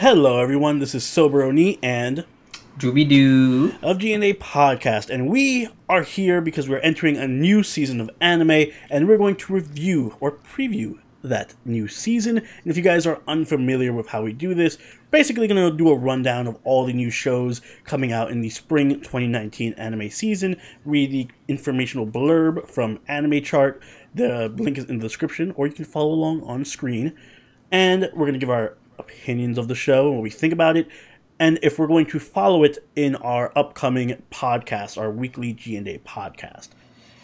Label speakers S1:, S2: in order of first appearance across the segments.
S1: Hello everyone, this is Soberoni and
S2: Doo
S1: of G&A Podcast, and we are here because we're entering a new season of anime, and we're going to review or preview that new season. And if you guys are unfamiliar with how we do this, basically going to do a rundown of all the new shows coming out in the spring 2019 anime season, read the informational blurb from Anime Chart. The link is in the description, or you can follow along on screen, and we're going to give our opinions of the show and what we think about it, and if we're going to follow it in our upcoming podcast, our weekly G&A podcast.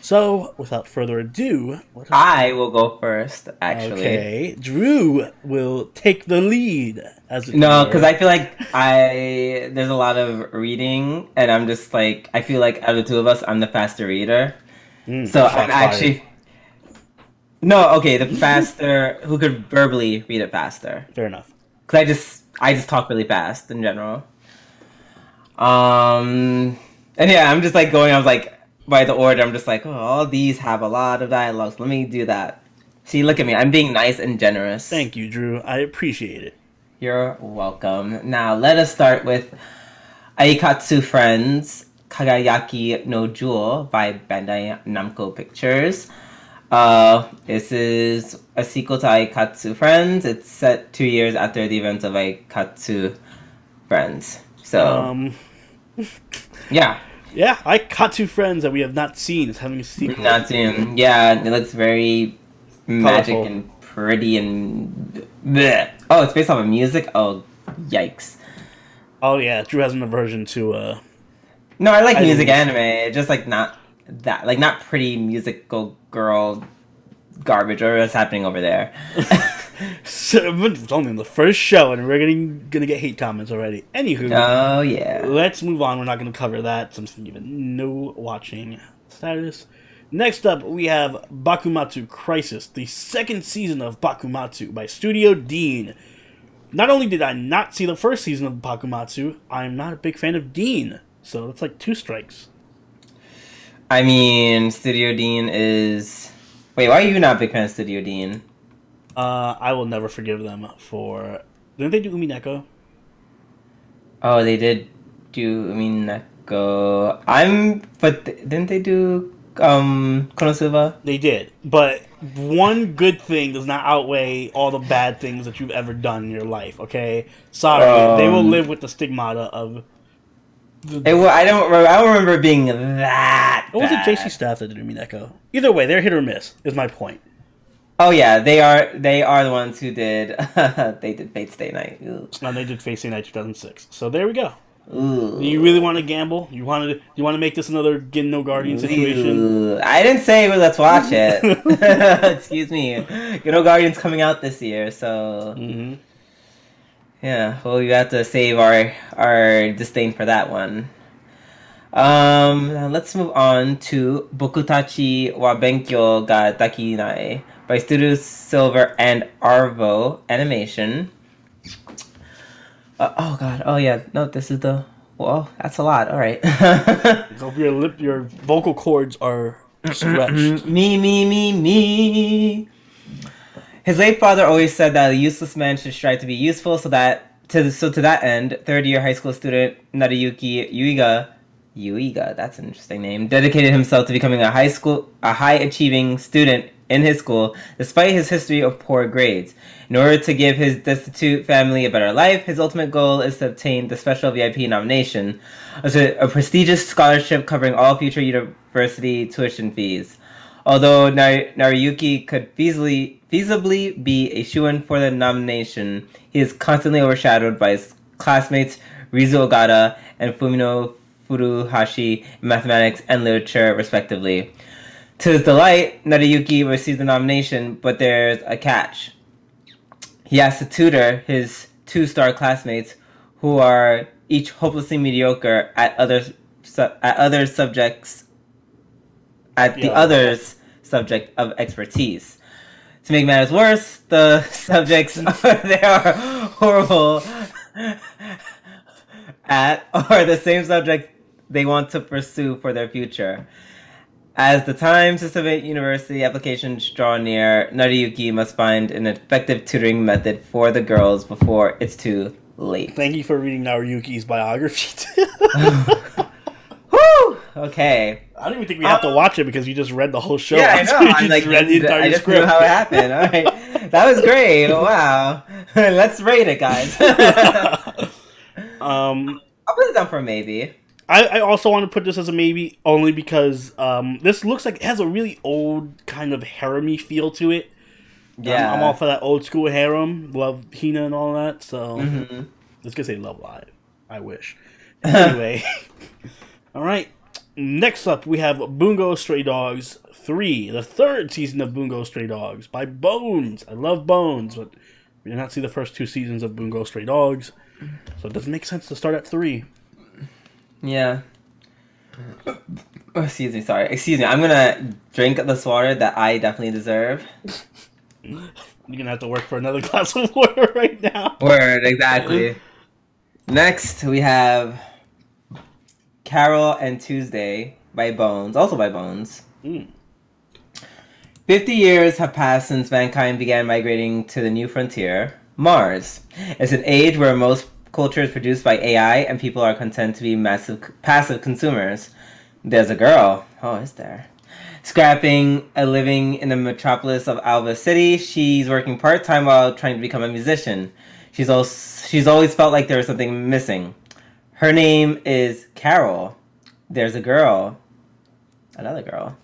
S1: So, without further ado,
S2: I will go first, actually.
S1: Okay, Drew will take the lead.
S2: No, because I feel like there's a lot of reading, and I'm just like, I feel like out of the two of us, I'm the faster reader. So I'm actually... No, okay, the faster, who could verbally read it faster.
S1: Fair enough.
S2: Because I just talk really fast in general. And yeah, I'm just like going, I was like, by the order, I'm just like, oh, all these have a lot of dialogues. Let me do that. See, look at me. I'm being nice and generous.
S1: Thank you, Drew. I appreciate it.
S2: You're welcome. Now, let us start with Aikatsu Friends, Kagayaki no Jewel by Bandai Namco Pictures. This is a sequel to Aikatsu Friends. It's set 2 years after the events of Aikatsu Friends. So, yeah.
S1: Yeah, Aikatsu Friends that we have not seen is having a sequel.
S2: Not seen. Yeah, it looks very magic
S1: Colorful.
S2: and pretty and... bleh. Oh, it's based off of music? Oh, yikes.
S1: Oh yeah, Drew has an aversion to,
S2: No, I like music anime. Just like not that, like not pretty musical girl garbage or what's happening over there.
S1: So, it's only in the first show, and we're gonna get hate comments already. Anywho,
S2: Oh yeah.
S1: let's move on. We're not gonna cover that since we even no watching status. Next up, we have Bakumatsu Crisis, the second season of Bakumatsu by Studio Dean. Not only did I not see the first season of Bakumatsu, I'm not a big fan of Dean, so that's like 2 strikes.
S2: I mean, Studio Dean is... Wait, why are you not a big fan of Studio Dean?
S1: I will never forgive them for... Didn't they do Umineko?
S2: Oh, they did do Umineko. But didn't they do Konosuba?
S1: They did, but one good thing does not outweigh all the bad things that you've ever done in your life, okay? Sorry, they will live with the stigmata of...
S2: I don't remember it being that
S1: Or was it
S2: bad.
S1: JC Staff that did Umineko? Either way, they're hit or miss, is my point.
S2: Oh yeah, they are the ones who did they did Fate Stay Night. Ooh.
S1: And they did Face Night 2006. So there we go.
S2: Ooh.
S1: You really want to gamble? You want to make this another Gin No Guardian situation?
S2: Ooh. I didn't say let's watch it. Excuse me. Guardian's coming out this year, so yeah. Well, we have to save our disdain for that one. Now let's move on to Boku-tachi wa Benkyou ga Dekinai by Studio Silver and Arvo Animation. Oh god, oh yeah, no, this is the... Well, that's a lot, alright.
S1: Hope your vocal cords are stretched.
S2: Me. His late father always said that a useless man should strive to be useful, so to that end, third-year high school student Naruyuki Yuiga, that's an interesting name, dedicated himself to becoming a high-achieving student in his school, despite his history of poor grades. In order to give his destitute family a better life, his ultimate goal is to obtain the special VIP nomination, a prestigious scholarship covering all future university tuition fees. Although Naruyuki could feasibly be a shoo-in for the nomination, he is constantly overshadowed by his classmates Rizu Ogata and Fumino Furuhashi in mathematics and literature, respectively. To his delight, Naruyuki receives the nomination, but there's a catch. He has to tutor his 2-star classmates, who are each hopelessly mediocre at the other's subject of expertise. To make matters worse, the subjects they are horrible at are the same subjects they want to pursue for their future. As the time to submit university applications draw near, Naruyuki must find an effective tutoring method for the girls before it's too late.
S1: Thank you for reading Naruyuki's biography.
S2: Woo! Okay.
S1: I don't even think we have to watch it because you just read the whole show.
S2: Yeah, I know.
S1: You just read the entire
S2: I just
S1: script.
S2: knew how it happened. All right. That was great. Wow. Let's rate it, guys. I'll put it down for a maybe.
S1: I also want to put this as a maybe only because this looks like it has a really old kind of harem-y feel to it.
S2: Yeah.
S1: I'm all for that old school harem. Love Hina and all that. So let's just say Love Live. I wish. Anyway. All right. Next up, we have Bungo Stray Dogs 3, the third season of Bungo Stray Dogs by Bones. I love Bones, but we did not see the first 2 seasons of Bungo Stray Dogs, so it doesn't make sense to start at 3.
S2: Yeah. Oh, excuse me, sorry. Excuse me, I'm gonna drink this water that I definitely deserve.
S1: You're gonna have to work for another glass of water right now.
S2: Word, exactly. Next, we have Carole and Tuesday by Bones, also by Bones. 50 years have passed since mankind began migrating to the new frontier, Mars. It's an age where most culture is produced by AI and people are content to be passive consumers. There's a girl. Oh, is there? Scrapping a living in the metropolis of Alba City. She's working part-time while trying to become a musician. She's always felt like there was something missing. Her name is Carole. There's a girl. Another girl.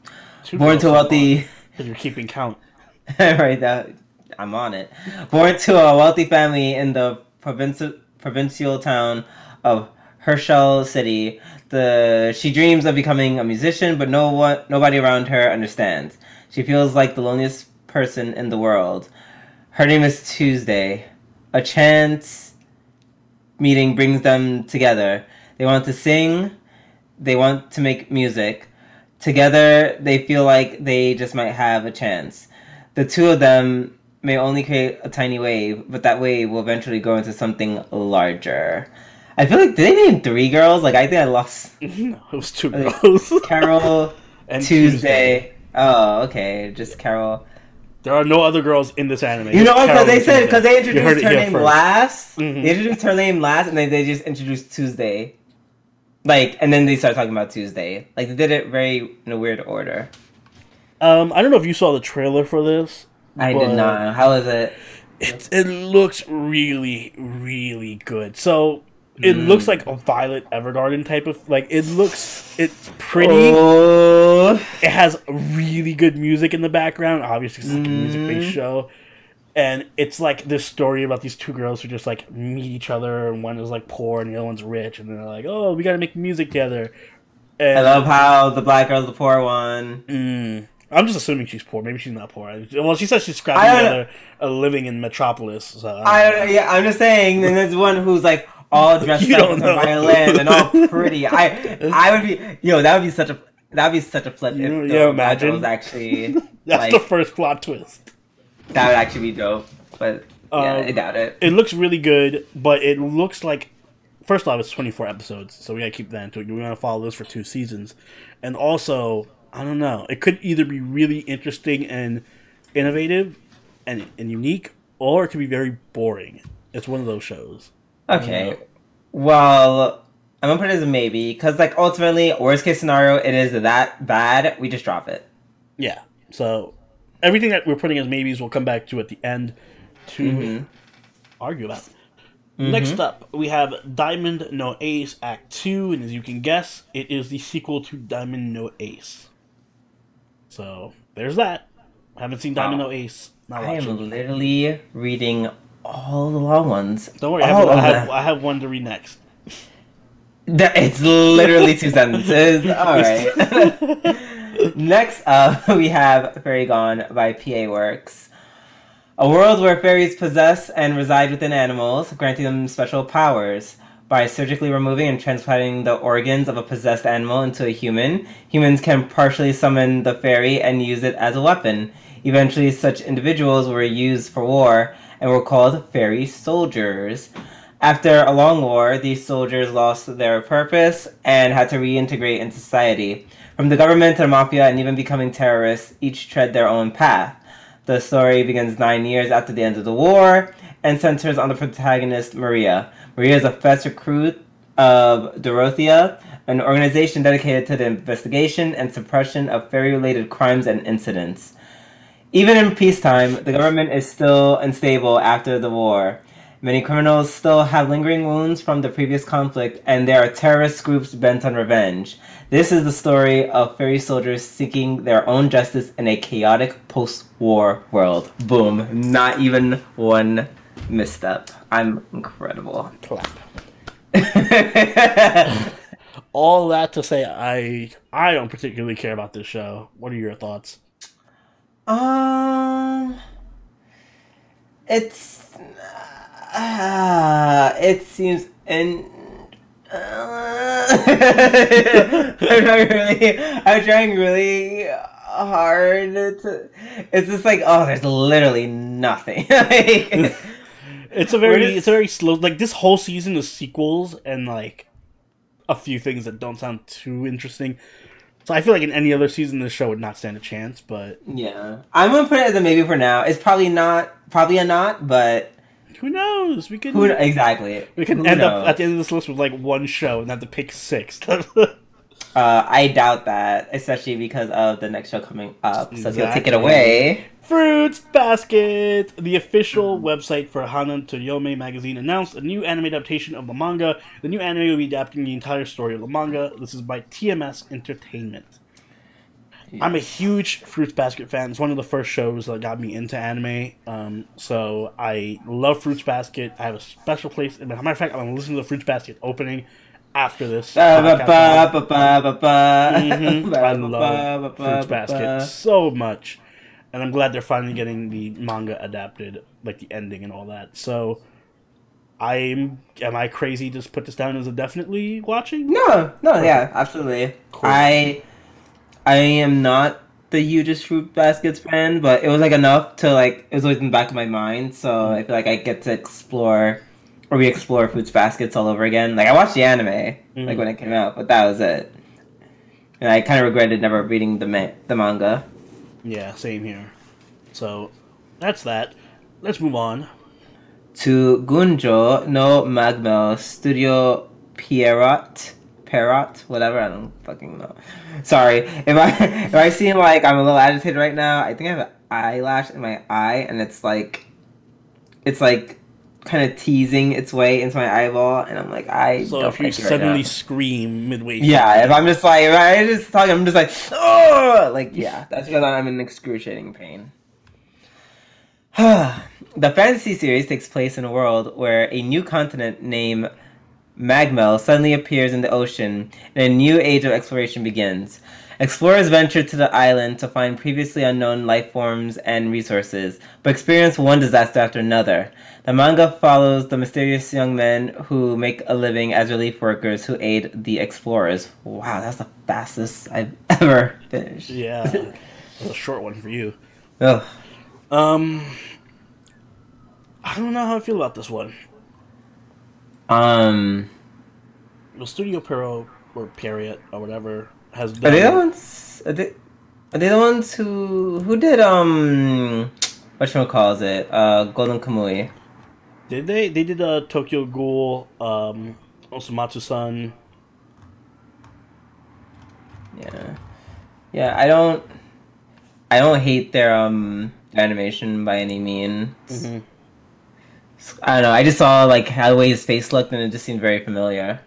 S2: Born to a wealthy...
S1: You're keeping count.
S2: Right, I'm on it. Born to a wealthy family in the provincial town of Herschel City. She dreams of becoming a musician, but nobody around her understands. She feels like the loneliest person in the world. Her name is Tuesday. A chance meeting brings them together. They want to sing. They want to make music. Together, they feel like they just might have a chance. The two of them may only create a tiny wave, but that wave will eventually grow into something larger. I feel like, did they name 3 girls? Like, I think I lost...
S1: No, it was 2 girls.
S2: Carole and Tuesday. Oh, okay. Just Carole.
S1: There are no other girls in this anime.
S2: You know what? Because they introduced her name
S1: first.
S2: last. They introduced her name last, and then they just introduced Tuesday. Like, and then they started talking about Tuesday. Like, they did it in a weird order.
S1: I don't know if you saw the trailer for this.
S2: I did not. How is it?
S1: It looks really, really good. So, it looks like a Violet Evergarden type of... Like, it's pretty.
S2: Oh.
S1: It has really good music in the background. Obviously, it's like a music-based show. And it's like this story about these 2 girls who just like meet each other, and one is like poor and the other one's rich, and they're like, "Oh, we gotta make music together." And
S2: I love how the black girl's the poor one.
S1: I'm just assuming she's poor. Maybe she's not poor. Well, she says she's scrapping together a living in Metropolis. So
S2: I'm just saying. And there's one who's like all dressed up with a violin and all pretty. I would be that would be such a flip. If the black girl was actually
S1: that's
S2: like,
S1: the first plot twist.
S2: That would actually be dope, but yeah, I doubt it.
S1: It looks really good, but it looks like, first off, it's 24 episodes, so we gotta keep that into it. We want to follow this for 2 seasons. And also, I don't know, it could either be really interesting and innovative and unique, or it could be very boring. It's one of those shows.
S2: Okay, well, I'm gonna put it as a maybe, because like ultimately, worst case scenario, it is that bad, we just drop it.
S1: Yeah, so... Everything that we're putting as maybes we'll come back to at the end to argue about. Next up, we have Diamond no Ace Act 2, and as you can guess, it is the sequel to Diamond no Ace. So, there's that. Haven't seen Diamond no Ace. Not
S2: I
S1: watching.
S2: am literally reading all the long ones.
S1: Don't worry, I have one to read next.
S2: It's literally 2 sentences. Alright. Next up, we have Fairy Gone by PA Works. A world where fairies possess and reside within animals, granting them special powers. By surgically removing and transplanting the organs of a possessed animal into a human, humans can partially summon the fairy and use it as a weapon. Eventually, such individuals were used for war and were called fairy soldiers. After a long war, these soldiers lost their purpose and had to reintegrate into society. From the government to the mafia and even becoming terrorists, each tread their own path. The story begins 9 years after the end of the war and centers on the protagonist, Maria. where he is a first recruit of Dorothea, an organization dedicated to the investigation and suppression of fairy-related crimes and incidents. Even in peacetime, the government is still unstable after the war. Many criminals still have lingering wounds from the previous conflict, and there are terrorist groups bent on revenge. This is the story of fairy soldiers seeking their own justice in a chaotic post-war world. Boom. Not even one misstep. I'm incredible.
S1: Clap. All that to say, I don't particularly care about this show. What are your thoughts?
S2: It seems I'm trying really hard to. It's just like, oh, there's literally nothing. Like,
S1: it's a very slow. Like, this whole season is sequels and like a few things that don't sound too interesting. So I feel like in any other season, this show would not stand a chance. But
S2: yeah, I'm gonna put it as a maybe for now. It's probably a not, but.
S1: Who knows? We can
S2: exactly.
S1: We can end up at the end of this list with like one show and have to pick 6.
S2: I doubt that, especially because of the next show coming up. So if you'll take it away.
S1: Fruits Basket! The official website for Hana to Yome magazine announced a new anime adaptation of the manga. The new anime will be adapting the entire story of the manga. This is by TMS Entertainment. Yes. I'm a huge Fruits Basket fan. It's one of the first shows that got me into anime. So I love Fruits Basket. I have a special place. As a matter of fact, I'm going to listen to the Fruits Basket opening after this. I love Fruits Basket so much. And I'm glad they're finally getting the manga adapted, like the ending and all that. So, am I crazy to put this down as a definitely watching?
S2: No, yeah, absolutely. Cool. I am not the hugest Fruit Baskets fan, but it was like enough to like, it was always in the back of my mind, so I feel like I get to explore or re-explore Fruits Baskets all over again. Like, I watched the anime, like when it came out, but that was it. And I kind of regretted never reading the manga.
S1: Yeah, same here. So, that's that. Let's move on.
S2: To Gunjo no Magmel Studio Parrot, whatever, I don't fucking know. Sorry, if I seem like I'm a little agitated right now, I think I have an eyelash in my eye, and it's like kind of teasing its way into my eyeball, and I'm like,
S1: So if you suddenly scream midway,
S2: yeah, if I'm just like, if I just talking, I'm just like, oh, like yeah, that's because I'm in excruciating pain. The fantasy series takes place in a world where a new continent named Magmel suddenly appears in the ocean, and a new age of exploration begins. Explorers venture to the island to find previously unknown life forms and resources, but experience one disaster after another. The manga follows the mysterious young men who make a living as relief workers who aid the explorers. Wow, that's the fastest I've ever finished.
S1: Yeah, that's a short one for you.
S2: Ugh.
S1: I don't know how I feel about this one.
S2: The
S1: Studio Pero or Period or whatever has done.
S2: Are they the ones? Are they the ones who did whatchamacallit, Golden Kamui?
S1: Did they? They did Tokyo Ghoul, Osamatsu-san.
S2: Yeah. I don't hate their animation by any means. Mm-hmm. I don't know. I just saw like how the way his face looked, and it just seemed very familiar.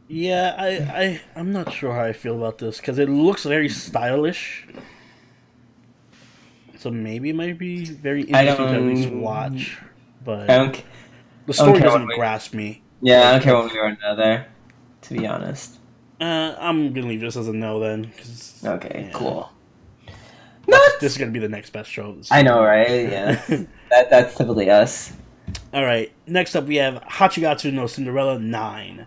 S1: Yeah, I'm not sure how I feel about this because it looks very stylish. So maybe it might be very interesting to at least watch, but the story doesn't grasp me.
S2: Yeah, I don't care one way or another, to be honest.
S1: I'm gonna leave this as a no then.
S2: Okay, cool.
S1: This is gonna be the next best show.
S2: I know, right? Yeah, that's typically us.
S1: All right. Next up, we have Hachigatsu no Cinderella 9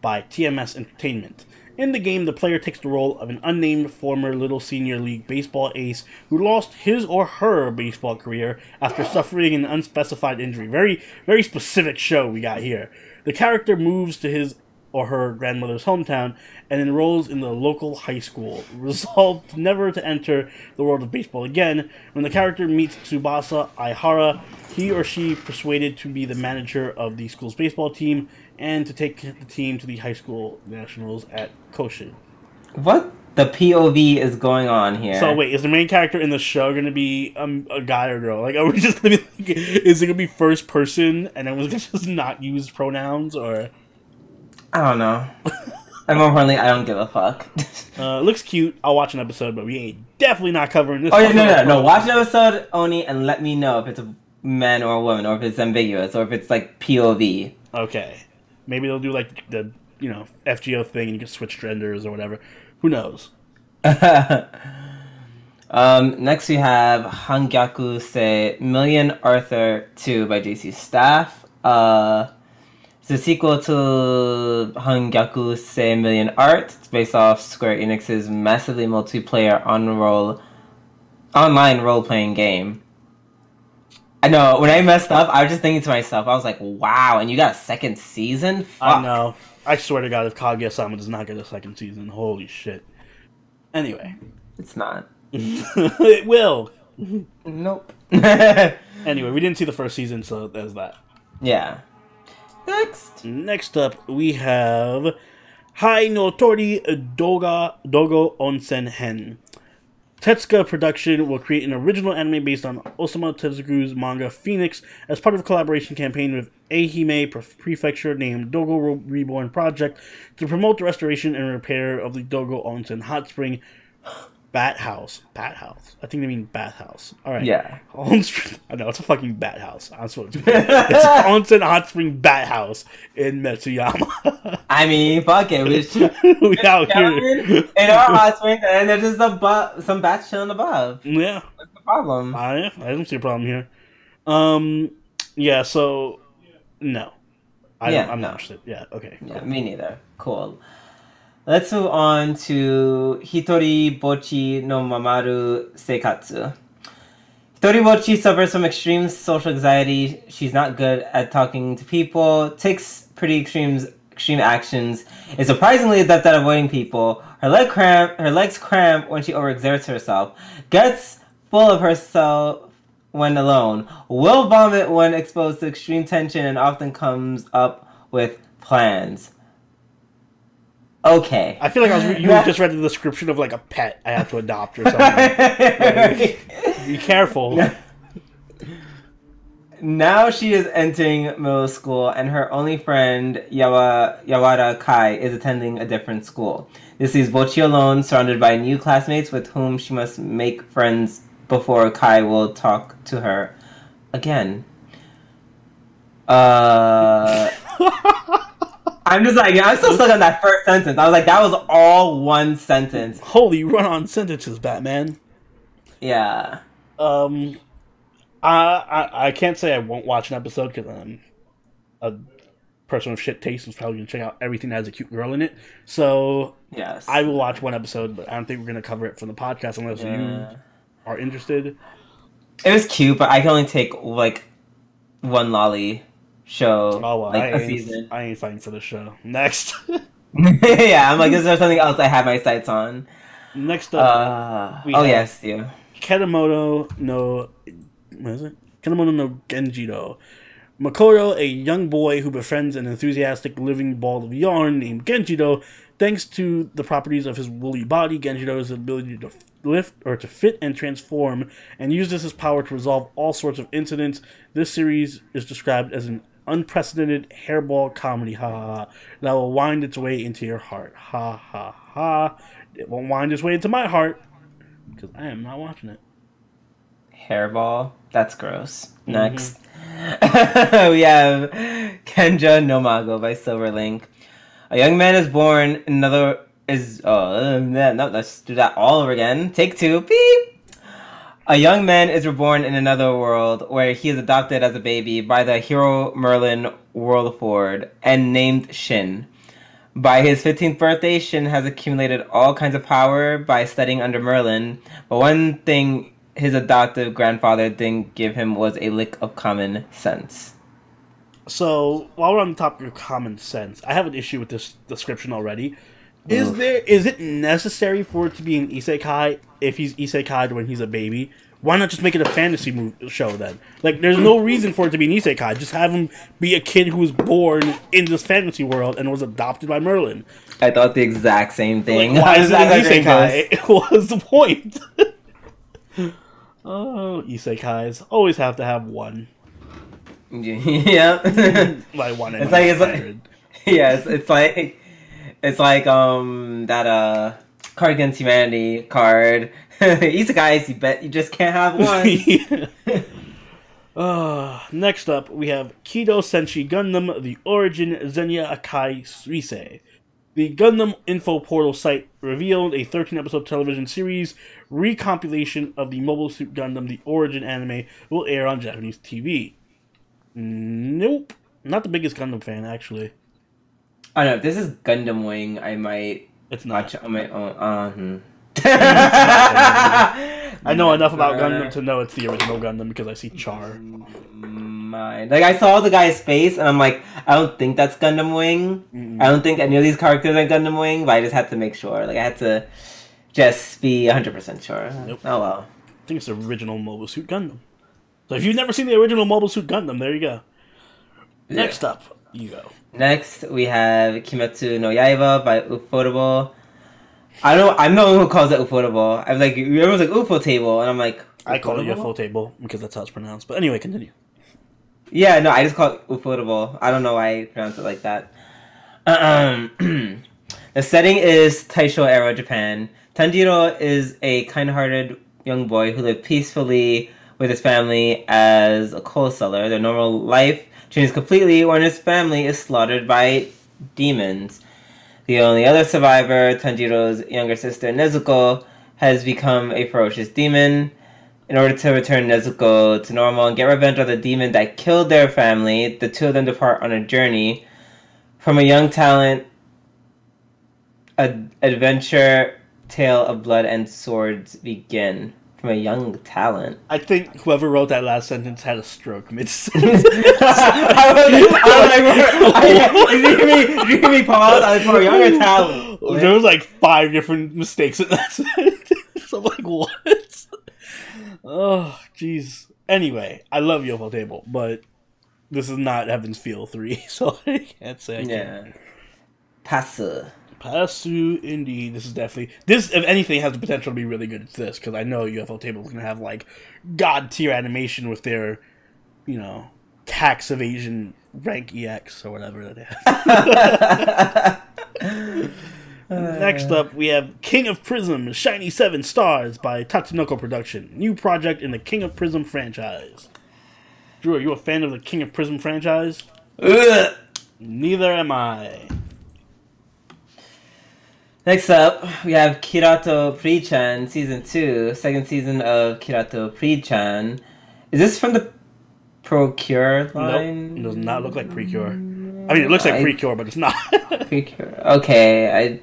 S1: by TMS Entertainment. In the game, the player takes the role of an unnamed former Little Senior League baseball ace who lost his or her baseball career after suffering an unspecified injury. Very, very specific show we got here. The character moves to his or her grandmother's hometown and enrolls in the local high school, resolved never to enter the world of baseball again. When the character meets Tsubasa Aihara, he or she persuaded to be the manager of the school's baseball team and to take the team to the high school nationals at Koshin.
S2: What the POV is going on here?
S1: So wait, is the main character in the show going to be a guy or girl? Like, are we just going to be like, is it going to be first person and then we're going to just not use pronouns, or?
S2: I don't know. And more importantly, I don't give a fuck.
S1: Looks cute. I'll watch an episode, but we ain't definitely not covering this.
S2: Oh yeah, no. Watch an episode, Oni, and let me know if it's a man or a woman, or if it's ambiguous, or if it's like POV.
S1: Okay, maybe they'll do like the FGO thing and you can switch genders or whatever. Who knows?
S2: Next we have Hangyaku Se Million Arthur 2 by JC Staff. It's a sequel to Hangyaku Se Million Art. It's based off Square Enix's massively multiplayer online role-playing game. I know, when I messed up, I was just thinking to myself, I was like, wow, and you got a second season? Fuck.
S1: I know. I swear to God, if Kaguya-sama does not get a second season, holy shit. Anyway.
S2: It's not.
S1: It will.
S2: Nope.
S1: Anyway, we didn't see the first season, so there's that.
S2: Yeah.
S1: Next up, we have Hai no Tori Dogo Onsen Hen. Tetsuka Production will create an original anime based on Osamu Tezuka's manga Phoenix as part of a collaboration campaign with Ehime Prefecture named Dogo Reborn Project to promote the restoration and repair of the Dogo Onsen Hot Spring Bathhouse. Bathhouse. I think they mean bathhouse. Alright.
S2: Yeah.
S1: I know, it's a fucking bathhouse. That's what it's It's Onsen Hot Spring Bathhouse in Matsuyama.
S2: I mean, fuck it.
S1: We out here.
S2: In our hot springs, and there's just some bats chilling above.
S1: Yeah.
S2: What's the problem?
S1: I don't see a problem here. Yeah, so, no. I'm not interested. Yeah, okay.
S2: Yeah, cool. Me neither. Cool. Let's move on to Hitori Bochi no Mamaru Seikatsu. Hitori Bochi suffers from extreme social anxiety. She's not good at talking to people, takes pretty extreme actions, is surprisingly adept at avoiding people. Her legs cramp when she overexerts herself, gets full of herself when alone, will vomit when exposed to extreme tension, and often comes up with plans. Okay.
S1: I feel like you just read the description of like a pet I have to adopt or something. Like, be careful.
S2: Now she is entering middle school, and her only friend, Yawara Kai, is attending a different school. This leaves Bochi alone, surrounded by new classmates with whom she must make friends before Kai will talk to her again. I'm still stuck on that first sentence. I was like, that was all one sentence.
S1: Holy run-on sentences, Batman.
S2: Yeah.
S1: I can't say I won't watch an episode because I'm a person with shit taste who's probably going to check out everything that has a cute girl in it. So
S2: yes,
S1: I will watch one episode, but I don't think we're going to cover it from the podcast unless you are interested.
S2: It was cute, but I can only take like one lolly show.
S1: Oh, well,
S2: like a season.
S1: I ain't fighting for the show. Next.
S2: Yeah, I'm like, is there something else I have my sights on?
S1: Next up,
S2: yes, you.
S1: Kenemono no... What is it? Kenemono no Genjiro. Makoto, a young boy who befriends an enthusiastic living ball of yarn named Genjiro. Thanks to the properties of his woolly body, Genjiro has the ability to lift or to fit and transform, and use this as power to resolve all sorts of incidents. This series is described as an unprecedented hairball comedy, ha ha ha, that will wind its way into your heart, ha ha ha. It won't wind its way into my heart, because I am not watching it.
S2: Hairball? That's gross. Next. We have Kenja no Mago by Silverlink. A young man is born, another is... let's do that all over again. Take two. Beep! A young man is reborn in another world where he is adopted as a baby by the hero Merlin Whirlford and named Shin. By his 15th birthday, Shin has accumulated all kinds of power by studying under Merlin, but one thing his adoptive grandfather didn't give him was a lick of common sense.
S1: So, while we're on the topic of common sense, I have an issue with this description already. Is it necessary for it to be an isekai if he's isekai'd when he's a baby? Why not just make it a fantasy show then? Like, there's no reason for it to be an isekai. Just have him be a kid who was born in this fantasy world and was adopted by Merlin.
S2: I thought the exact same thing.
S1: Like, why is it an isekai? What was the point? Oh, isekais always have to have one.
S2: Yeah.
S1: Like one in
S2: it's like
S1: 100.
S2: Yeah, it's like that Card Against Humanity card. Isekais, you bet you just can't have one.
S1: Next up, we have Kido Senshi Gundam: The Origin Zenya Akai Suisei. The Gundam Info Portal site revealed a 13-episode television series recompilation of the Mobile Suit Gundam: The Origin anime will air on Japanese TV. Nope. Not the biggest Gundam fan, actually.
S2: I don't know. If this is Gundam Wing, I might watch it on my own.
S1: I know enough about Gundam to know it's the original Gundam because I see Char.
S2: Like, I saw the guy's face, and I'm like, I don't think that's Gundam Wing. I don't think any of these characters are Gundam Wing, but I just had to make sure. Like, I had to just be 100% sure.
S1: Nope.
S2: Oh, well.
S1: I think it's the original Mobile Suit Gundam. So if you've never seen the original Mobile Suit Gundam, there you go. Yeah. Next up, you go.
S2: Next, we have Kimetsu no Yaiba by Ufotable. I'm the one who calls it Ufotable. I was like, everyone's like UFO table, and I'm like,
S1: I call it UFO table because that's how it's pronounced. But anyway, continue.
S2: Yeah, no, I just call it Ufotable. I don't know why I pronounce it like that. The setting is Taisho era Japan. Tanjiro is a kind-hearted young boy who lived peacefully with his family as a coal seller. Their normal life changes completely when his family is slaughtered by demons. The only other survivor, Tanjiro's younger sister Nezuko, has become a ferocious demon. In order to return Nezuko to normal and get revenge on the demon that killed their family, the two of them depart on a journey. From a young talent, an adventure tale of blood and swords begin. From a young talent.
S1: I think whoever wrote that last sentence had a stroke mid-sentence.
S2: You hear me pause? I was for a younger talent.
S1: There was like 5 different mistakes in that sentence. I'm like, what? Oh, jeez. Anyway, I love UFO Table, but this is not Heaven's Feel 3, so I can't say I can't.
S2: Yeah.
S1: Passu, indeed. This is definitely... This, if anything, has the potential to be really good at this, because I know UFO Table is going to have, like, god-tier animation with their, you know, tax evasion rank EX, or whatever that is. Next up, we have King of Prism, Shiny 7 Stars by Tatsunoko Production. New project in the King of Prism franchise. Drew, are you a fan of the King of Prism franchise? Neither am I.
S2: Next up, we have Kirato Pri-chan Season 2, second season of Kirato Pri-chan. Is this from the Procure line?
S1: Nope, it does not look like Precure. I mean, it looks like Precure, but it's not.
S2: Precure. Okay, I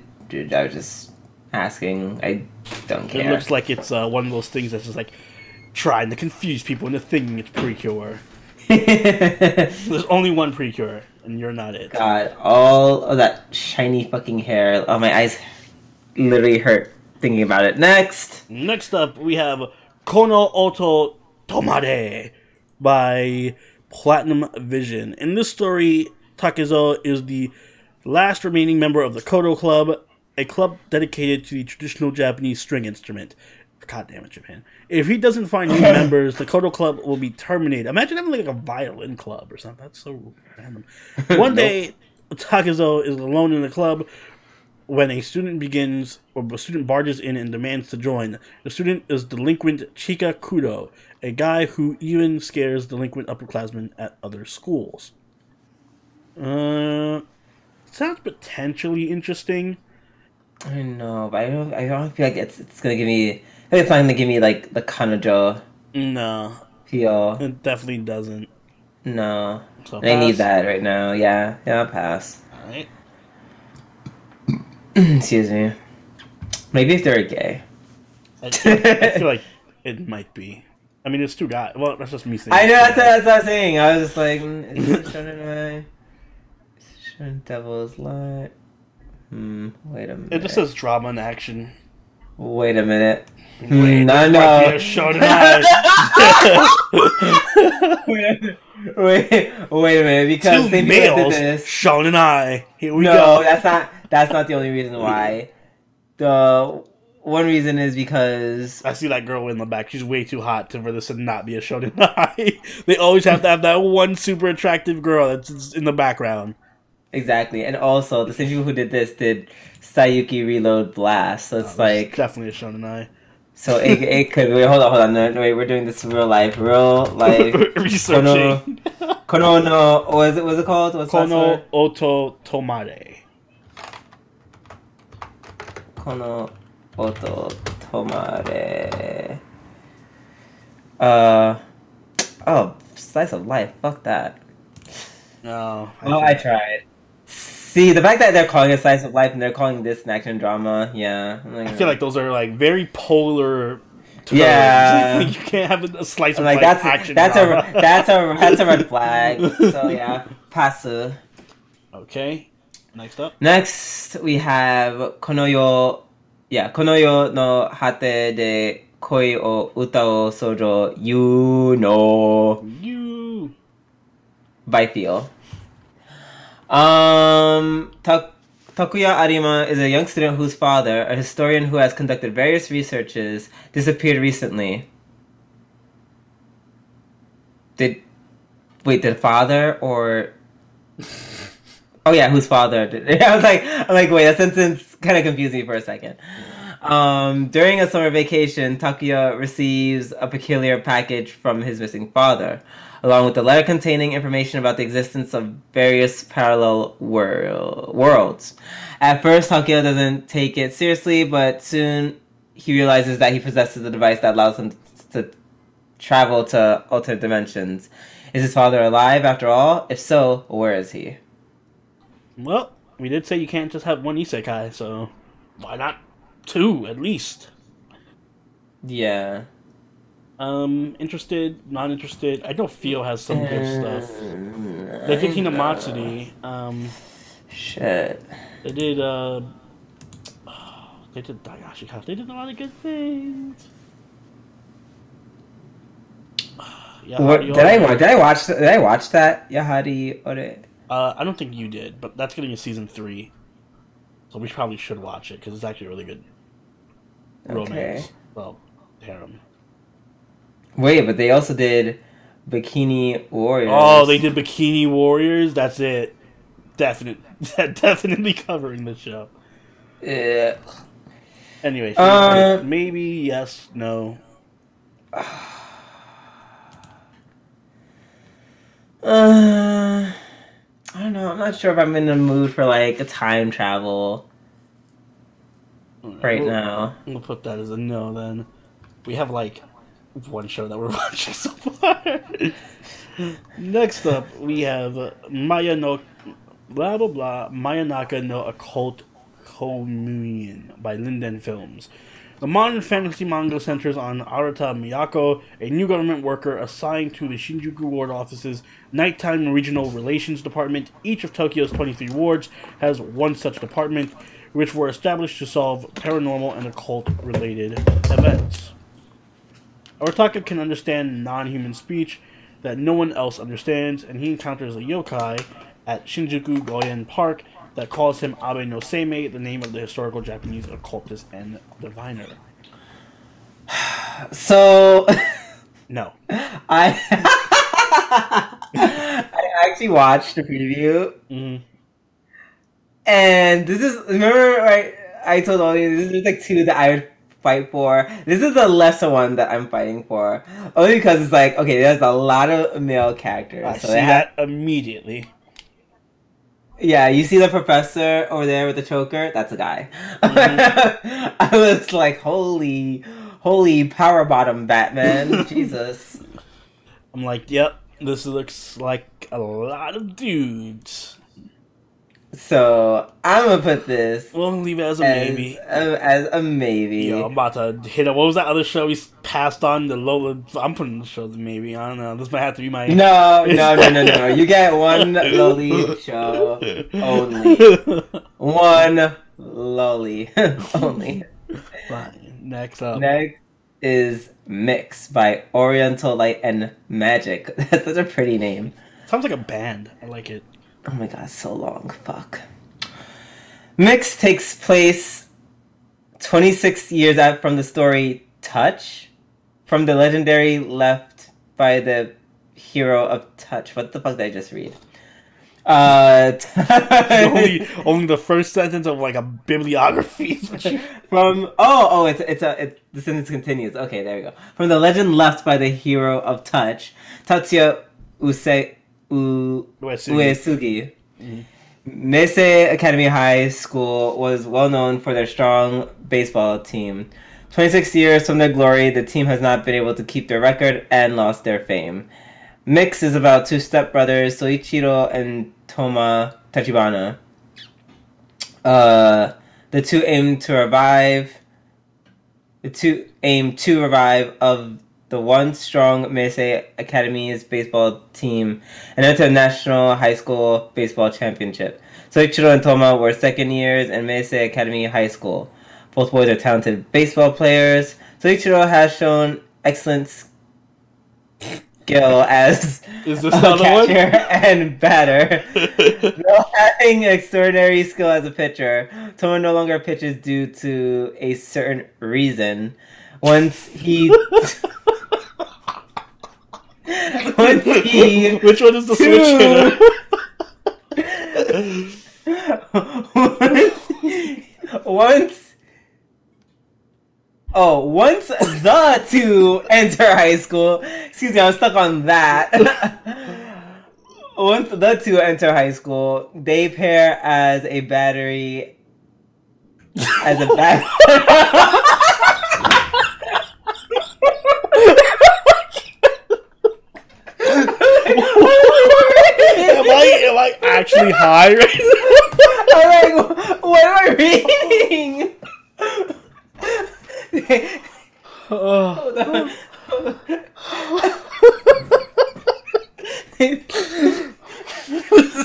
S2: was just asking. I don't care.
S1: It looks like it's one of those things that's just like trying to confuse people into thinking it's Precure. There's only one Precure, and you're not it.
S2: God, all of that shiny fucking hair. Oh, my eyes literally hurt thinking about it. Next
S1: up, we have Kono Oto Tomare by Platinum Vision. In this story, Takezo is the last remaining member of the Kodo Club, a club dedicated to the traditional Japanese string instrument. God damn it, Japan. If he doesn't find new members, the Kodo Club will be terminated. Imagine having like a violin club or something. That's so random. One day, Takezo is alone in the club when a student barges in and demands to join. The student is delinquent Chika Kudo, a guy who even scares delinquent upperclassmen at other schools. Sounds potentially interesting.
S2: I know, but I don't feel like it's gonna give me. I think it's not gonna give me like the Kanojo.
S1: No,
S2: feel.
S1: It definitely doesn't.
S2: No,
S1: So
S2: I need that right now. Yeah, I'll pass.
S1: All right.
S2: Excuse me. Maybe if they're gay.
S1: I feel like it might be. I mean, it's two guys. Well, that's just me saying.
S2: I know, that's what I was saying. I was just like, is it Shonen Devil's Light? Wait a minute.
S1: It just says drama and action.
S2: Wait a minute.
S1: Wait,
S2: no.
S1: Shonen
S2: wait a minute, because
S1: two
S2: they
S1: males,
S2: did this.
S1: Shonen. Here we go.
S2: No, that's not the only reason why. The one reason is because
S1: I see that girl in the back. She's way too hot for this to not be a shonen. They always have to have that one super attractive girl that's in the background.
S2: Exactly, and also the same people who did this did Sayuki Reload Blast, so it's like
S1: definitely a shonen.
S2: So it could wait. Hold on. No, wait, we're doing this real life.
S1: Researching.
S2: Kono no. What's it called? What's
S1: Kono Oto Tomare.
S2: Kono Oto Tomare. Oh, slice of life. Fuck that.
S1: No.
S2: I tried. See, the fact that they're calling it slice of life and they're calling this an action drama, yeah.
S1: I feel like those are like very polar terms.
S2: Yeah.
S1: You can't have a slice of
S2: like,
S1: life action drama.
S2: That's a red flag. So yeah, pasu.
S1: Okay. Next up.
S2: Next we have Konoyo no hate de koi o uta o sojo you by Theo. Takuya Arima is a young student whose father, a historian who has conducted various researches, disappeared recently. Did father or? Oh yeah, whose father? I was like, wait, that sentence kind of confused me for a second. During a summer vacation, Takuya receives a peculiar package from his missing father, along with a letter containing information about the existence of various parallel worlds. At first, Takuya doesn't take it seriously, but soon he realizes that he possesses a device that allows him to travel to alternate dimensions. Is his father alive after all? If so, where is he?
S1: Well, we did say you can't just have one isekai, so why not two at least?
S2: Yeah.
S1: Interested, not interested. I know Fio has some good stuff. They did Hinamatsuri.
S2: Shit.
S1: They did Dayashika. They did a lot of good things.
S2: Did I watch that Yahari Ore?
S1: I don't think you did, but that's getting a season 3, so we probably should watch it because it's actually a really good romance.
S2: Okay.
S1: Well, harem.
S2: Wait, but they also did Bikini Warriors.
S1: Oh, they did Bikini Warriors. That's it. Definitely covering the show.
S2: Yeah.
S1: Anyway, maybe yes, no.
S2: I don't know. I'm not sure if I'm in the mood for like a time travel now.
S1: We'll put that as a no then. We have like one show that we're watching so far. Next up, we have Mayanaka no Occult Communion by Linden Films. The modern fantasy manga centers on Arata Miyako, a new government worker assigned to the Shinjuku Ward Office's Nighttime Regional Relations Department. Each of Tokyo's 23 wards has one such department, which were established to solve paranormal and occult-related events. Arataka can understand non-human speech that no one else understands, and he encounters a yokai at Shinjuku Goyen Park that calls him Abe no Seimei, the name of the historical Japanese occultist and diviner.
S2: So...
S1: No.
S2: I actually watched the preview.
S1: Mm-hmm.
S2: And this is... Remember, right, I told all you, this is like two that I would fight for. This is the lesser one that I'm fighting for. Only because it's like, okay, there's a lot of male characters.
S1: I see that immediately.
S2: Yeah, you see the professor over there with the choker? That's a guy. Mm-hmm. I was like, holy power bottom Batman. Jesus.
S1: I'm like, yep, this looks like a lot of dudes.
S2: So I'm gonna put this.
S1: We'll leave it as a maybe.
S2: As a maybe.
S1: Yo, I'm about to hit up. What was that other show we passed on? The Lola. I'm putting the show as a maybe. I don't know. This might have to be my.
S2: No. You get one loli show only. One loli only.
S1: Fine. Next up.
S2: Next is Mix by Oriental Light and Magic. That's such a pretty name.
S1: Sounds like a band. I like it.
S2: Oh my god, so long. Fuck. Mix takes place 26 years out from the story Touch, from the legendary left by the hero of Touch. What the fuck did I just read?
S1: Only the first sentence of like a bibliography.
S2: From the sentence continues. Okay, there we go. From the legend left by the hero of Touch, Tatsuya Uesugi.
S1: Mm-hmm.
S2: Meisei Academy High School was well known for their strong baseball team. 26 years from their glory, the team has not been able to keep their record and lost their fame. Mix is about two stepbrothers, Soichiro and Toma Tachibana. The two aim to revive of the once strong Meisei Academy's baseball team and enter the National High School Baseball Championship. Soichiro and Toma were second years in Meisei Academy High School. Both boys are talented baseball players. Soichiro has shown excellent skill as a catcher and batter. Though having extraordinary skill as a pitcher, Toma no longer pitches due to a certain reason. Once he...
S1: Which one is the switch hitter? Once the two enter high school. Excuse me, I'm stuck on that. Once the two enter high school, they pair as a battery. Am I actually high right now?
S2: I'm like, what am I reading? Hold on.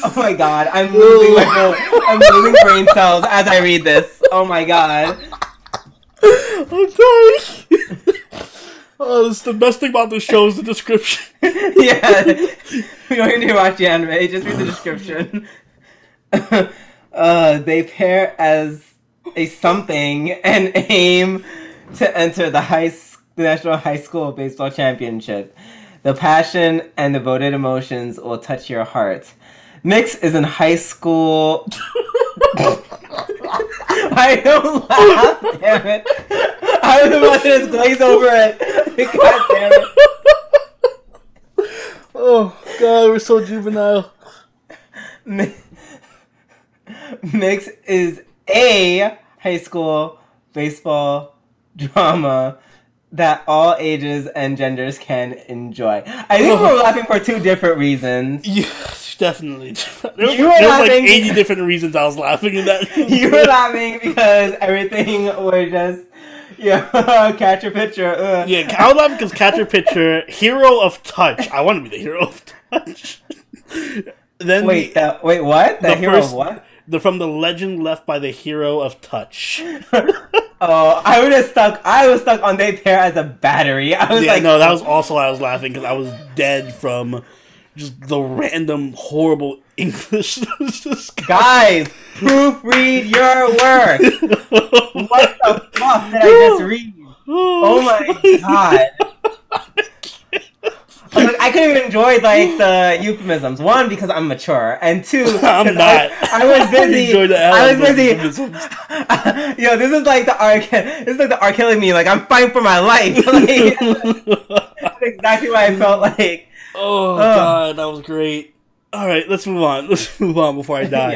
S2: Oh my god, I'm losing brain cells as I read this. Oh my god.
S1: I'm dying. Oh, this is the best thing about this show is the description.
S2: Yeah. We don't need to watch the anime, just read the description. They pair as a something and aim to enter the National High School Baseball Championship. The passion and devoted emotions will touch your heart. Mix is in high school. I don't laugh, damn it. I was about to just glaze over it. God damn it.
S1: Oh, God, we're so juvenile.
S2: Mix is a high school baseball drama that all ages and genders can enjoy. I think we're laughing for two different reasons.
S1: Yes, definitely. There was like 80 different reasons I was laughing in that.
S2: You were laughing because everything was just, catch your picture.
S1: Yeah, I was laughing because catch your picture, hero of touch. I want to be the hero of touch. Then
S2: wait, what? The hero of what?
S1: From the legend left by the hero of touch.
S2: Oh, I was stuck on they pair as a battery. I was
S1: no, that was also why I was laughing because I was dead from just the random horrible English.
S2: Guys, proofread your work. What the fuck did I just read? Oh my god. I couldn't even enjoy the euphemisms. One, because I'm mature, and two,
S1: I'm not.
S2: I was busy. I was busy. This is like the R killing me. Like I'm fighting for my life. That's exactly what I felt like.
S1: Oh god, that was great. All right, let's move on. Let's move on before I die.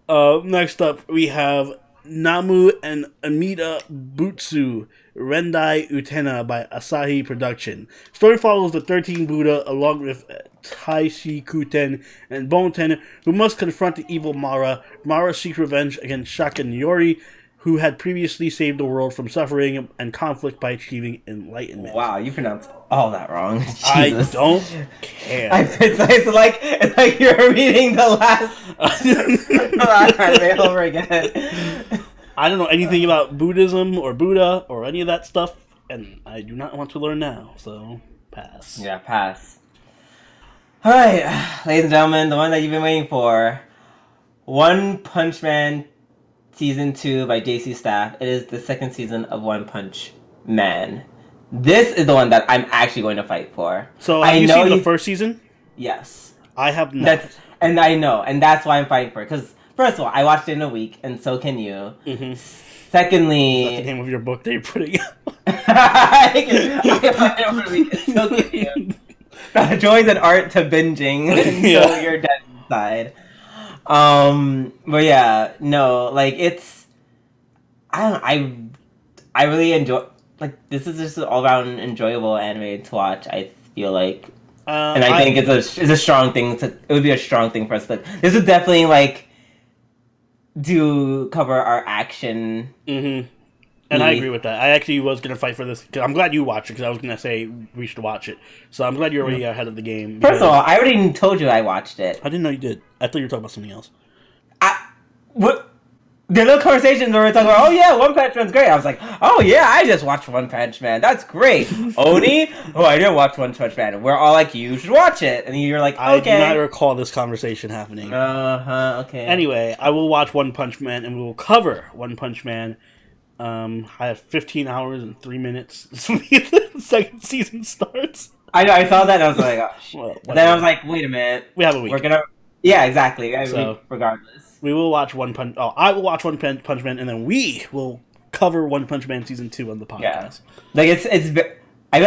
S2: Yeah.
S1: Next up, we have Namu and Amida Butsu, Rendai Utena by Asahi Production. Story follows the 13 Buddha along with Taishi Kuten and Bonten, who must confront the evil Mara. Mara seeks revenge against Shaka Niori, who had previously saved the world from suffering and conflict by achieving enlightenment.
S2: Wow, you pronounced all that wrong. Jesus.
S1: I don't care.
S2: It's like you're reading the last anime over again.
S1: I don't know anything about Buddhism or Buddha or any of that stuff, and I do not want to learn now, so pass.
S2: Yeah, pass. Alright, ladies and gentlemen, the one that you've been waiting for. One Punch Man Season 2 by JC Staff. It is the second season of One Punch Man. This is the one that I'm actually going to fight for.
S1: So, have you seen the first season?
S2: Yes.
S1: I have not.
S2: And I know, and that's why I'm fighting for it. Because, first of all, I watched it in a week, and so can you.
S1: Mm-hmm.
S2: Secondly...
S1: Is that the name of your book that you're putting out?
S2: I watched it over a week, and so can you. Joys and art to binging, so you're dead inside. But yeah, no, like, it's, I really enjoy, like, this is just an all-around enjoyable anime to watch, I feel like, and I think it's a strong thing it would be a strong thing for us to, this would definitely, like, cover our action.
S1: Mm-hmm. And I agree with that. I actually was going to fight for this. Cause I'm glad you watched it, because I was going to say we should watch it. So I'm glad you're already ahead of the game.
S2: First of all, I already told you I watched it.
S1: I didn't know you did. I thought you were talking about something else.
S2: There are no conversations where we're talking about, oh yeah, One Punch Man's great. I was like, oh yeah, I just watched One Punch Man. That's great. Oni? Oh, I didn't watch One Punch Man. We're all like, you should watch it. And you're like, okay.
S1: I do not recall this conversation happening.
S2: Okay.
S1: Anyway, I will watch One Punch Man, and we will cover One Punch Man. I have 15 hours and 3 minutes. The second season starts.
S2: I saw that and I was like, oh, shit. Well, then I was like, wait a minute.
S1: We have a week.
S2: Yeah, exactly. Regardless.
S1: We will watch I will watch One Punch Man, and then we will cover One Punch Man Season 2 on the podcast.
S2: Yeah. Like, it's I feel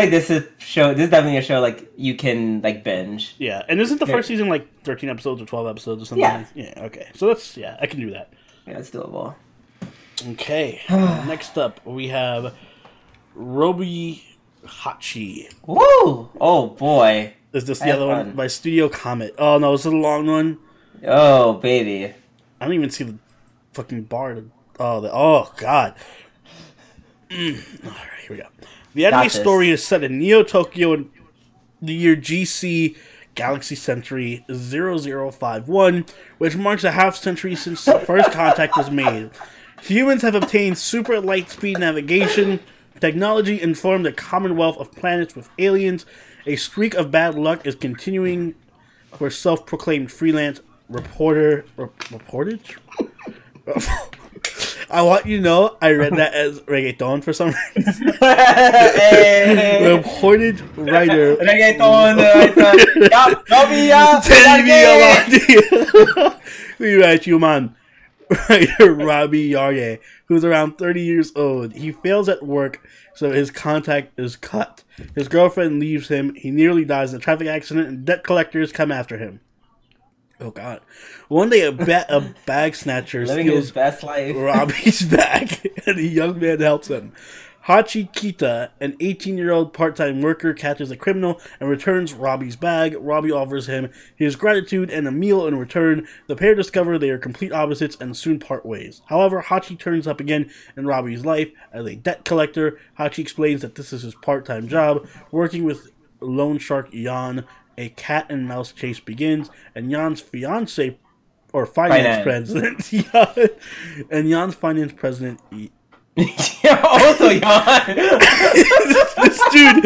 S2: like this is definitely a show, like, you can, like, binge.
S1: Yeah, and isn't the first season, like, 13 episodes or 12 episodes or something?
S2: Yeah.
S1: Yeah, okay. So that's, I can do that.
S2: Yeah, it's doable.
S1: Okay. Next up, we have Boku-tachi.
S2: Woo! Oh, boy.
S1: Is this the other one? By Studio Comet. Oh, no, is it a long one?
S2: Oh, baby.
S1: I don't even see the fucking bar. Oh, God. All right, here we go. The anime story is set in Neo-Tokyo in the year GC Galaxy Century 0051, which marks a half-century since the first contact was made. Humans have obtained super light-speed navigation technology and formed a commonwealth of planets with aliens. A streak of bad luck is continuing for self-proclaimed freelance reportage? I want you to know I read that as reggaeton for some reason. Reportage writer.
S2: Reggaeton.
S1: We write you, man. Writer Robbie Yarge, who's around 30 years old. He fails at work, so his contact is cut. His girlfriend leaves him. He nearly dies in a traffic accident, and debt collectors come after him. Oh, God. One day, a bag snatcher steals Robbie's bag, and a young man helps him. Hachi Kita, an 18-year-old part-time worker, catches a criminal and returns Robbie's bag. Robbie offers him his gratitude and a meal in return. The pair discover they are complete opposites and soon part ways. However, Hachi turns up again in Robbie's life as a debt collector. Hachi explains that this is his part-time job, working with loan shark Jan. A cat and mouse chase begins, and Jan's finance president,
S2: also Jan.
S1: this dude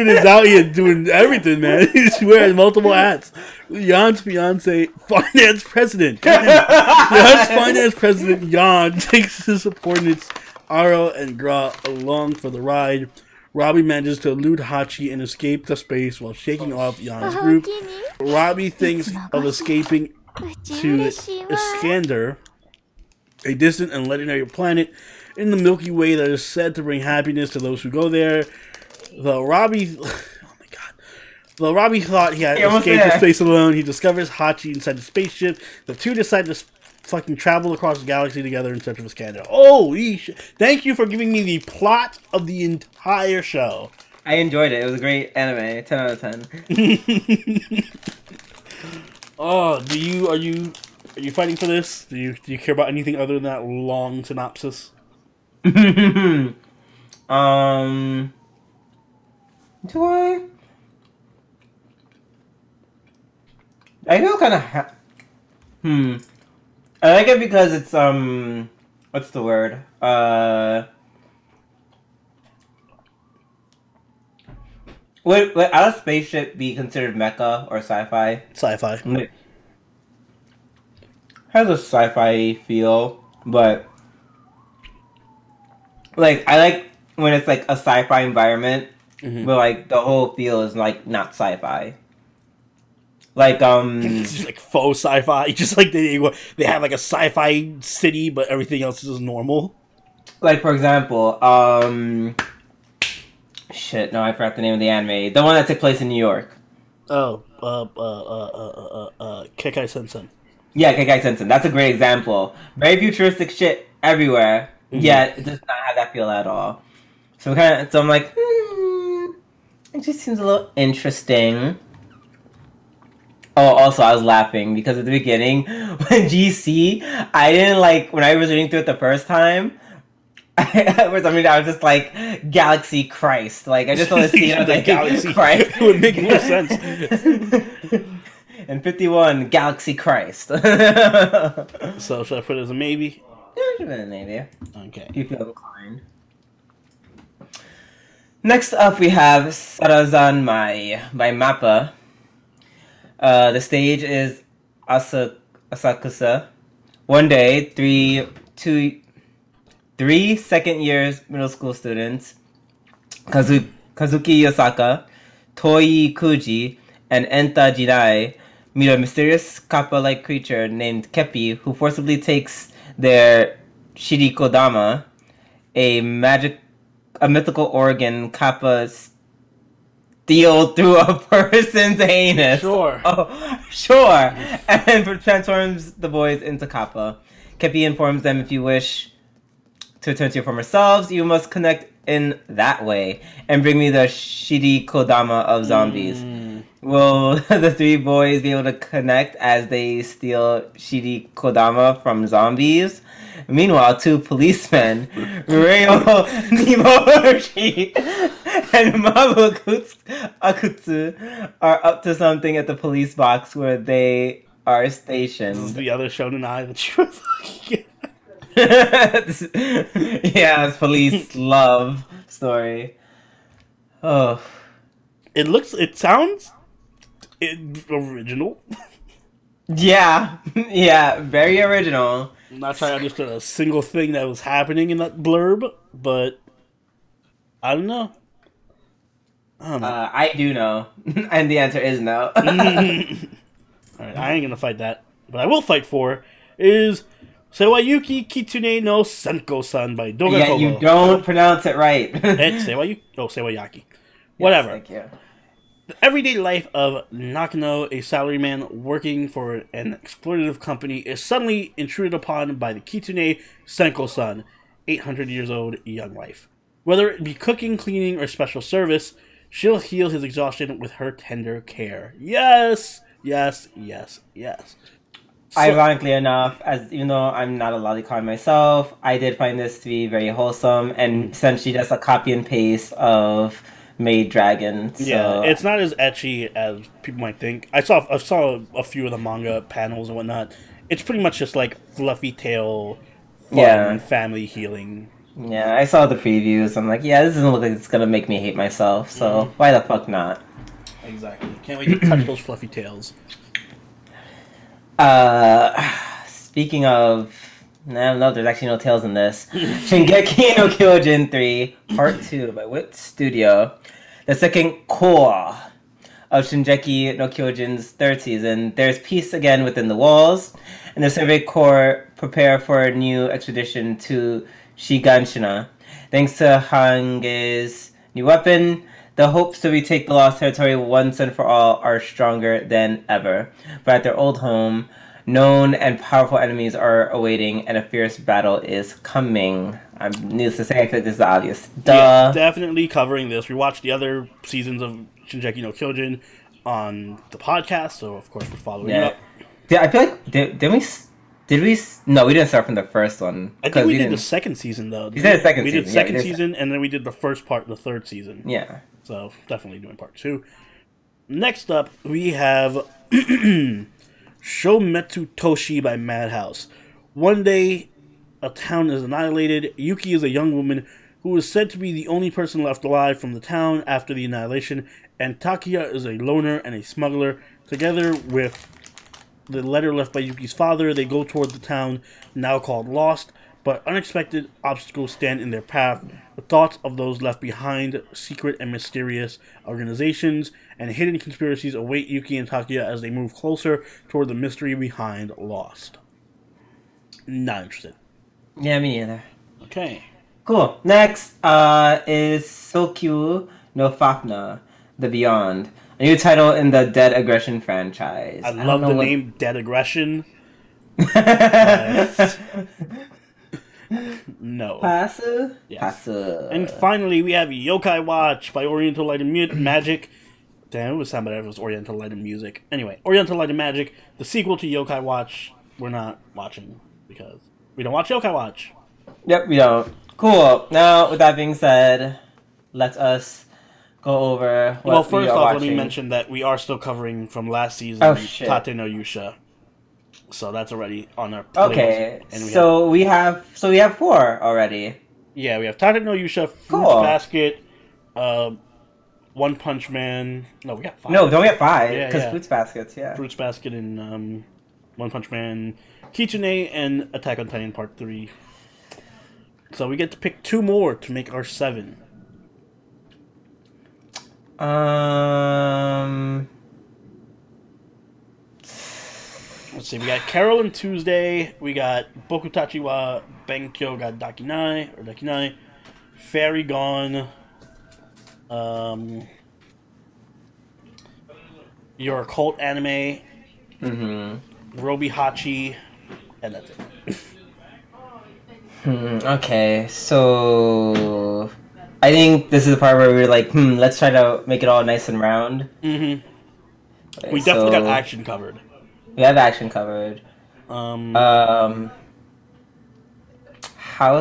S1: is out here doing everything, man. He's wearing multiple hats. Jan's finance president. Jan's finance president, Jan, takes his subordinates Aro and Gra along for the ride. Robbie manages to elude Hachi and escape to space while shaking off Jan's group. Robbie thinks of escaping to Iskander, a distant and legendary planet in the Milky Way that is said to bring happiness to those who go there. Though Robbie thought he had escaped to space alone, he discovers Hachi inside the spaceship. The two decide to fucking travel across the galaxy together in search of a scandal. Holy shit. Thank you for giving me the plot of the entire show.
S2: I enjoyed it. It was a great anime. 10 out of 10.
S1: Oh, are you fighting for this? Do you care about anything other than that long synopsis?
S2: Do I? I feel kind of I like it because it's what's the word? Would outer spaceship be considered mecha or sci-fi?
S1: Sci-fi.
S2: Has a sci-fi feel, but like I like when it's like a sci-fi environment, but like the whole feel is like not sci-fi. Like
S1: it's just like faux sci-fi. Just like they have like a sci-fi city, but everything else is just normal.
S2: Like for example, shit, no, I forgot the name of the anime. The one that took place in New York.
S1: Oh, Kekai Sensen.
S2: Yeah, Kekai Sensen. That's a great example. Very futuristic shit everywhere. Yet it does not have that feel at all. So I'm like, it just seems a little interesting. Oh, also, I was laughing because at the beginning, when GC, I didn't like, when I was reading through it the first time, I was just like, Galaxy Christ. Like, I just want to see it like,
S1: Galaxy
S2: Christ.
S1: It would make more sense.
S2: And 51, Galaxy Christ.
S1: So, should I put it as a maybe?
S2: Yeah, I should put it as a maybe.
S1: Okay.
S2: If you feel inclined. Next up, we have Sarazan Mai by Mappa. The stage is Asakusa. One day, three second years middle school students, Kazuki Yosaka, Toi Kuji, and Enta Jinai, meet a mysterious kappa-like creature named Kepi, who forcibly takes their Shirikodama, a mythical organ kappa steal through a person's anus.
S1: Sure.
S2: Oh, sure. And transforms the boys into kappa. Kepi informs them, if you wish to return to your former selves, you must connect in that way and bring me the Shirikodama of zombies. Will the three boys be able to connect as they steal Shirikodama from zombies? Meanwhile, two policemen, Ryo Nimoshi and Mabu Akutsu, are up to something at the police box where they are stationed.
S1: This is the other shonen eye that you were looking at.
S2: Yeah, it's police love story. Oh.
S1: It sounds original.
S2: Yeah, yeah, very original.
S1: I'm not sure I understood a single thing that was happening in that blurb, but I don't know.
S2: I do know, and the answer is no.
S1: Alright, I ain't gonna fight that. But I will fight for is Sewayaki Kitsune no Senko-san by Doga
S2: Yeah,
S1: Kobo.
S2: you don't pronounce it right.
S1: It's Sewayaki. Whatever.
S2: Yes, thank you.
S1: The everyday life of Nakano, a salaryman working for an exploitative company, is suddenly intruded upon by the Kitsune Senko-san, 800 years old young wife. Whether it be cooking, cleaning, or special service, she'll heal his exhaustion with her tender care. Yes! Yes, yes, yes. So,
S2: ironically enough, even though I'm not a lolicon myself, I did find this to be very wholesome and essentially just a copy and paste of Maid Dragon. So.
S1: Yeah, it's not as ecchi as people might think. I saw a few of the manga panels and whatnot. It's pretty much just like fluffy tail, fun, family healing.
S2: Yeah, I saw the previews. I'm like, yeah, this doesn't look like it's gonna make me hate myself. So why the fuck not?
S1: Exactly. Can't wait to touch those fluffy tails.
S2: Speaking of, no, there's actually no tails in this. Shingeki no Kyojin 3 Part 2 by Wit Studio, the second core of Shingeki no Kyojin's third season. There's peace again within the walls, and the Survey Corps prepare for a new expedition to Shiganshina. Thanks to Hange's new weapon, the hopes to retake the lost territory once and for all are stronger than ever. But at their old home, Known and powerful enemies are awaiting, and a fierce battle is coming. I'm needless to say, I feel like this is obvious. Duh.
S1: Yeah, definitely covering this. We watched the other seasons of Shingeki no Kyojin on the podcast, so of course we're following up.
S2: Yeah, I feel like did we? No, we didn't start from the first one.
S1: I think we did the second season though.
S2: We did the second season.
S1: We did the second season, and then we did the first part of the third season.
S2: Yeah.
S1: So definitely doing part 2. Next up, we have Shometsu Toshi by Madhouse. One day, a town is annihilated. Yuki is a young woman who is said to be the only person left alive from the town after the annihilation, and Takuya is a loner and a smuggler. Together with the letter left by Yuki's father, they go toward the town, now called Lost, but unexpected obstacles stand in their path. The thoughts of those left behind, secret and mysterious organizations, and hidden conspiracies await Yuki and Takuya as they move closer toward the mystery behind Lost. Not interested.
S2: Yeah, me neither.
S1: Okay.
S2: Cool. Next is Sokyu no Fafna, The Beyond. A new title in the Dead Aggression franchise.
S1: I love the name Dead Aggression. No.
S2: Pasu?
S1: Yes.
S2: Pasu.
S1: And finally, we have Yokai Watch by Oriental Light and Magic. Damn, it would sound better if it was Oriental Light and Music. Anyway, Oriental Light and Magic, the sequel to Yokai Watch, we're not watching because we don't watch Yokai Watch.
S2: Yep, we don't. Cool. Now, with that being said, let us go over what
S1: Well, first off,
S2: watching.
S1: let me mention that we are still covering from last season Tate no Yuusha. So that's already on our playlist.
S2: Okay, and we have 4 already.
S1: Yeah, we have Tate no Yuusha, Fruits Basket, One Punch Man. No, we got 5.
S2: No, don't we have 5? Because Fruits Baskets, yeah.
S1: Fruits Basket and One Punch Man, Kitsune, and Attack on Titan Part 3. So we get to pick 2 more to make our 7. Let's see, we got Carole and Tuesday, we got Boku-tachi wa Benkyou ga Dekinai, Fairy Gone, your occult anime, Robi Hachi, and that's it.
S2: Okay, so I think this is the part where we're like, let's try to make it all nice and round.
S1: Okay, we definitely got action covered.
S2: We have action covered. How's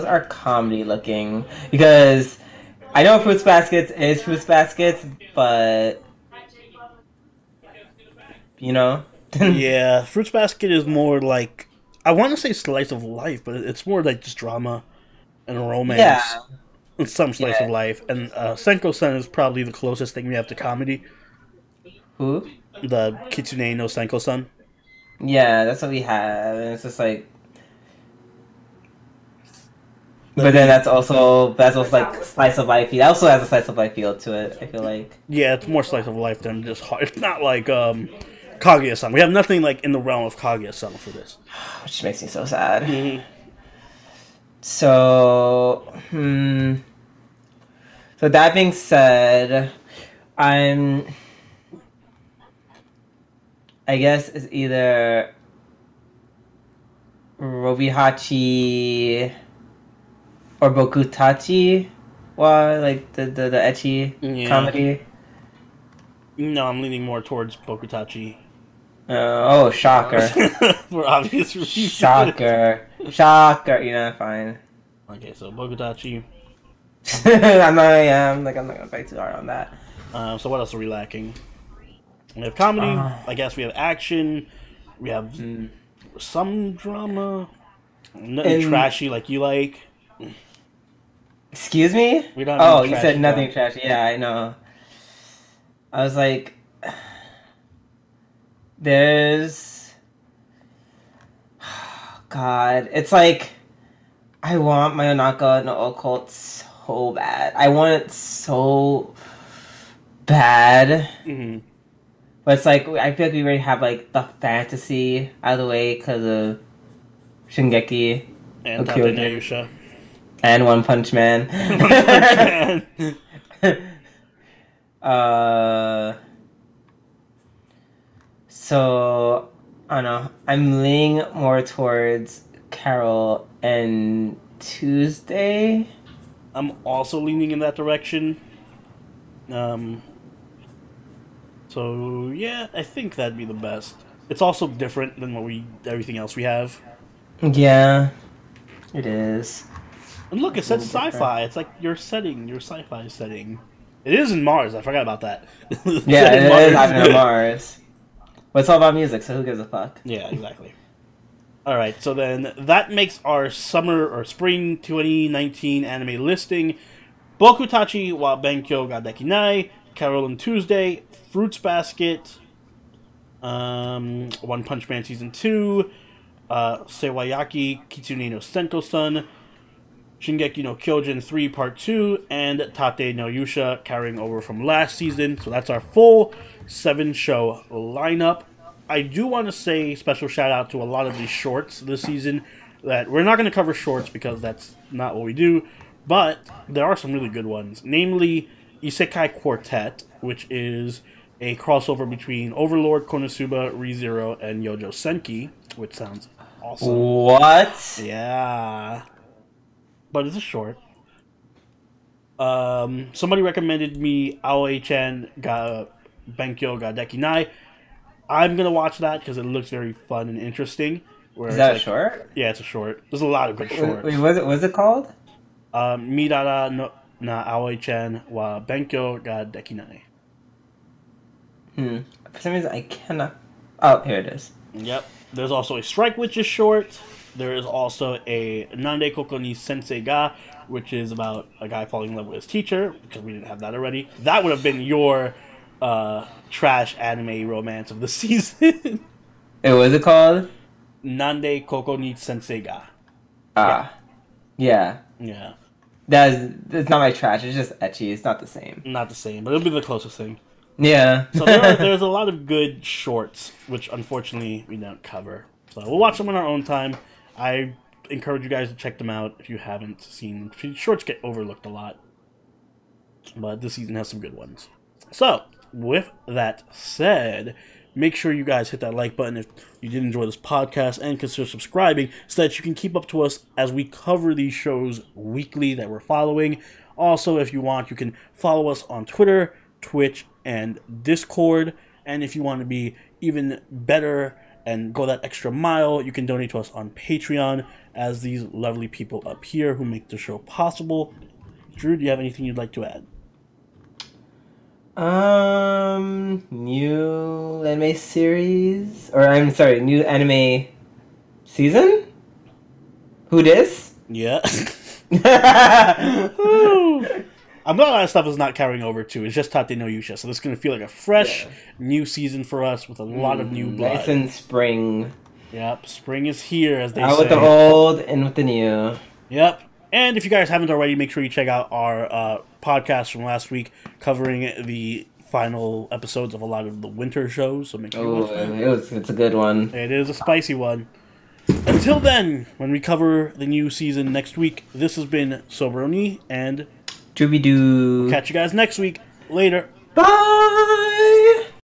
S2: our comedy looking? Because I know Fruits Baskets is Fruits Baskets, but you know.
S1: Yeah, Fruits Basket is more like, I want to say slice of life, but it's more like just drama and romance.
S2: Yeah.
S1: And some slice of life. And Senko-san is probably the closest thing we have to comedy.
S2: Who?
S1: The Kitsune no Senko-san.
S2: Yeah, that's what we have. And it's just like... But then that's also like slice of life. That also has a slice of life feel to it, I feel like.
S1: Yeah, it's more slice of life than just hard. It's not like Kaguya-san. We have nothing like in the realm of Kaguya-san for this.
S2: Which makes me so sad. So, so that being said, I guess it's either Robihachi or Boku-tachi, like the ecchi comedy.
S1: No, I'm leaning more towards Boku-tachi.
S2: Oh, shocker.
S1: For obvious reasons.
S2: Shocker. Fine.
S1: Okay, so Boku-tachi.
S2: I'm not gonna fight too hard on that.
S1: So what else are we lacking? We have comedy. I guess we have action. We have some drama. Nothing trashy like you like.
S2: Excuse me?
S1: We don't have
S2: you said nothing trashy. Yeah, I know. I was like, there's... God, it's like, I want Mayonaka no Occult so bad. I want it so bad. But it's like, I feel like we already have like the fantasy out of the way because of Shingeki.
S1: And Tate no Yuusha.
S2: And One Punch Man. So I don't know. I'm leaning more towards Carole and Tuesday.
S1: I'm also leaning in that direction. So yeah, I think that'd be the best. It's also different than everything else we have.
S2: Yeah, it is.
S1: And look, it says sci-fi. It's like your sci-fi setting. It is in Mars. I forgot about that.
S2: Yeah, it is happening on Mars. But it's all about music, so who gives a fuck?
S1: Yeah, exactly. All right, so then that makes our summer or spring 2019 anime listing: Boku-tachi wa Benkyou ga Dekinai, Carole and Tuesday, Fruits Basket, One Punch Man Season 2, Sewayaki, Kitsune no Senko-san, Shingeki no Kyojin 3 Part 2, and Tate no Yuusha carrying over from last season. So that's our full 7-show lineup. I do want to say special shout out to a lot of these shorts this season. That we're not going to cover shorts because that's not what we do, but there are some really good ones. Namely, Isekai Quartet, which is a crossover between Overlord, Konosuba, ReZero, and Yojo Senki, which sounds awesome.
S2: What?
S1: Yeah. But it's a short. Somebody recommended me Aoi-chan ga Benkyou ga Dekinai. I'm going to watch that because it looks very fun and interesting.
S2: Is that a short?
S1: Yeah, it's a short. There's a lot of good shorts.
S2: Wait, what's it called?
S1: Mirara no na Aoi-chan wa Benkyou ga Dekinai.
S2: For some reason, I cannot... Oh, here it is.
S1: Yep. There's also a Strike Witches short. There is also a Nande Koko ni Sensei ga, which is about a guy falling in love with his teacher, because we didn't have that already. That would have been your trash anime romance of the season.
S2: Hey, what is it called?
S1: Nande Koko ni Sensei ga.
S2: Yeah.
S1: Yeah.
S2: It's not my trash, it's just ecchi, it's not the same.
S1: Not the same, but it'll be the closest thing.
S2: Yeah.
S1: So there's a lot of good shorts, which unfortunately we don't cover. So we'll watch them on our own time. I encourage you guys to check them out if you haven't seen them. Shorts get overlooked a lot, but this season has some good ones. So, with that said, make sure you guys hit that like button if you did enjoy this podcast, and consider subscribing so that you can keep up to us as we cover these shows weekly that we're following. Also, if you want, you can follow us on Twitter, Twitch, and Discord. And if you want to be even better and go that extra mile, you can donate to us on Patreon, as these lovely people up here who make the show possible. Drew, do you have anything you'd like to add?
S2: New anime series? Or, I'm sorry, new anime season? Who dis?
S1: Yeah. A lot of stuff is not carrying over too. It's just Tate no Yuusha, so this is going to feel like a fresh, new season for us with a lot of new blood.
S2: Nice and spring.
S1: Yep, spring is here, as they
S2: Out
S1: say.
S2: with the old, in with the new.
S1: Yep. And if you guys haven't already, make sure you check out our podcast from last week covering the final episodes of a lot of the winter shows. So make sure you watch that.
S2: It's a good one.
S1: It is a spicy one. Until then, when we cover the new season next week, this has been Soberoni, and
S2: Doobie-doo.
S1: catch you guys next week. Later.
S2: Bye!